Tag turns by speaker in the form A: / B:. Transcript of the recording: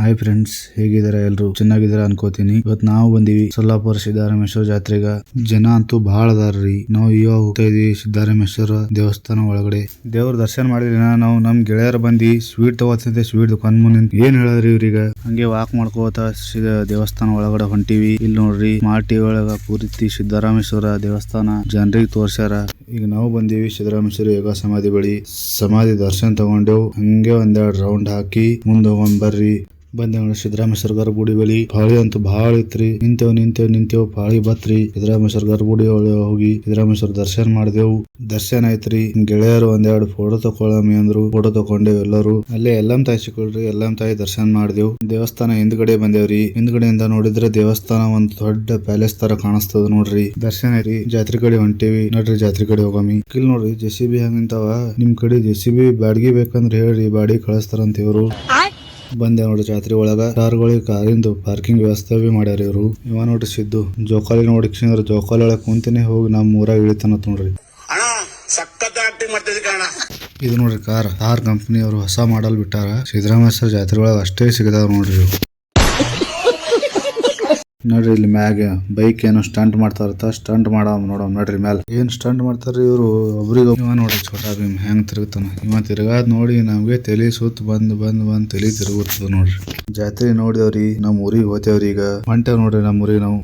A: Hi friends, ಹೇಗಿದಾರ ಎಲ್ರು? ಚೆನ್ನಾಗಿದಾರ ಅನ್ಕೋತೀನಿ. ಇವತ್ ನಾವು ಬಂದಿವಿ ಸೊಲ್ಲಾಪುರ ಸಿದ್ದರಾಮೇಶ್ವರ ಜಾತ್ರೆಗ. ಜನ ಅಂತೂ ಬಹಳ ಅದಾರ್ರಿ. ನಾವು ಇವಾಗ ಹೋಗ್ತಾ ಇದೀವಿ ಸಿದ್ದರಾಮೇಶ್ವರ ದೇವಸ್ಥಾನ ಒಳಗಡೆ. ದೇವ್ರ ದರ್ಶನ ಮಾಡಿದಿನ ನಾವು ನಮ್ ಗೆಳೆಯರ ಬಂದಿ ಸ್ವೀಟ್ ತಗೋತಿದ್ದೆ. ಸ್ವೀಟ್ ದುಕಾನ್ ಮುಂದೆ ಏನ್ ಹೇಳಿದ್ರಿ ಇವ್ರೀಗ. ಹಂಗೆ ವಾಕ್ ಮಾಡ್ಕೋತ ದೇವಸ್ಥಾನ ಒಳಗಡೆ ಹೊಂಟಿವಿ. ಇಲ್ಲಿ ನೋಡ್ರಿ ಮಾಟಿ ಒಳಗ ಪೂರ್ತಿ ಸಿದ್ದರಾಮೇಶ್ವರ ದೇವಸ್ಥಾನ ಜನರಿಗೆ ತೋರ್ಸ್ಯಾರ. ಈಗ ನಾವು ಬಂದೀವಿ ಸಿದ್ದರಾಮೇಶ್ವರ ಯೋಗ ಸಮಾಧಿ ಬಳಿ. ಸಮಾಧಿ ದರ್ಶನ ತಗೊಂಡೆವು. ಹಂಗೆ ಒಂದೆರಡು ರೌಂಡ್ ಹಾಕಿ ಮುಂದೆ ಹೋಗೋಣ ಬರ್ರಿ. ಬಂದೇವ್ ಸಿದ್ದರಾಮೇಶ್ವರ ಗರ್ಭಗುಡಿ ಬಳಿ. ಪಾಳಿ ಅಂತೂ ಬಹಳ ಇತ್ರಿ. ನಿಂತೇವ್ ಪಾಳಿ ಬತ್ರಿ. ಸಿದ್ದರಾಮೇಶ್ವರ ಗರ್ಭಗುಡಿ ಒಳಗೆ ಹೋಗಿ ಸಿದ್ದರಾಮೇಶ್ವರ ದರ್ಶನ ಮಾಡಿದೆವು. ದರ್ಶನ ಆಯ್ತ್ರಿ. ಗೆಳೆಯರು ಒಂದೆರಡು ಫೋಟೋ ತಕೊಳ್ಳಮಿ ಅಂದ್ರು. ಫೋಟೋ ತಕೊಂಡೇವ್ ಎಲ್ಲರೂ. ಅಲ್ಲೇ ಎಲ್ಲಮ್ಮ ತಾಯಿ ಸಿಕ್ಕಳ್ರಿ. ಎಲ್ಲಮ್ಮ ತಾಯಿ ದರ್ಶನ ಮಾಡಿದೆವು. ದೇವಸ್ಥಾನ ಹಿಂದ್ಗಡೆ ಬಂದೇವ್ರಿ. ಹಿಂದ್ಗಡೆಯಿಂದ ನೋಡಿದ್ರೆ ದೇವಸ್ಥಾನ ಒಂದ್ ದೊಡ್ಡ ಪ್ಯಾಲೇಸ್ ತರ ಕಾಣಿಸ್ತದ ನೋಡ್ರಿ. ದರ್ಶನ ಐತಿ. ಜಾತ್ರೆ ಕಡೆ ಹೊಂಟೇವಿ. ನೋಡ್ರಿ ಜಾತ್ರೆ ಕಡೆ ಹೋಗಮಿ. ಇಲ್ಲಿ ನೋಡ್ರಿ JCB ಹಂಗಿಂತಾವ. ನಿಮ್ ಕಡೆ JCB ಬಾಡಿಗೆ ಬೇಕಂದ್ರೆ ಹೇಳ್ರಿ, ಬಾಡಿಗೆ ಕಳಿಸ್ತಾರಂತ ಇವ್ರು. ಬಂದೆ ನೋಡ್ರಿ ಜಾತ್ರೆ ಒಳಗ. ಕಾರ್ಗಳಿಗೆ ಕಾರಿಂದು ಪಾರ್ಕಿಂಗ್ ವ್ಯವಸ್ಥೆ ಮಾಡ್ಯಾರ ಇವ್ರು. ಇವ ನೋಡ್ರಿ ಸಿದ್ದು ಜೋಕಾಲಿ ನೋಡಿಕ್ಷಂದ್ರ ಜೋಕಾಲಿ ಒಳಗೆ ಕುಂತಿನೇ ಹೋಗಿ ನಮ್ಮ ಊರಾಗ ಇಳಿತಾನ ನೋಡ್ರಿ. ಇದು ನೋಡ್ರಿ ಕಾರ್ ಕಂಪನಿ ಅವರು ಹೊಸ ಮಾಡಲ್ ಬಿಟ್ಟಾರ. ಸಿದ್ದರಾಮೇಶ್ವರ ಜಾತ್ರೆ ಒಳಗ ಅಷ್ಟೇ ಸಿಗದಾವ ನೋಡ್ರಿ ಇವು. ನೋಡ್ರಿ ಇಲ್ಲಿ ಮ್ಯಾಗ ಬೈಕ್ ಏನೋ ಸ್ಟಂಟ್ ಮಾಡ್ತಾರತ್ತ. ಸ್ಟಂಟ್ ನೋಡಮ್ ನೋಡ್ರಿ ಮ್ಯಾಲ ಏನ್ ಸ್ಟಂಟ್ ಮಾಡ್ತಾರ ಇವ್ರು. ಒಬ್ರಿಗೆ ನೋಡ್ರಿ ಛೋಟಾ ಭೀಮ್ ಹೆಂಗ್ ತಿರುಗ್ತಾನ. ಇವ ತಿರ್ಗಾದ್ ನೋಡಿ ನಮ್ಗೆ ತಲೆ ಸುತ್ತ ಬಂದ್ ತಲೆ ತಿರುಗುತ್ತದ ನೋಡ್ರಿ. ಜಾತ್ರೆ ನೋಡಿದವ್ರಿ. ನಮ್ ಊರಿಗೆ ಹೋತೇವ್ರಿ. ಈಗ ಹೊಂಟೇವ್ ನೋಡ್ರಿ ನಮ್ ಊರಿಗೆ ನಾವು.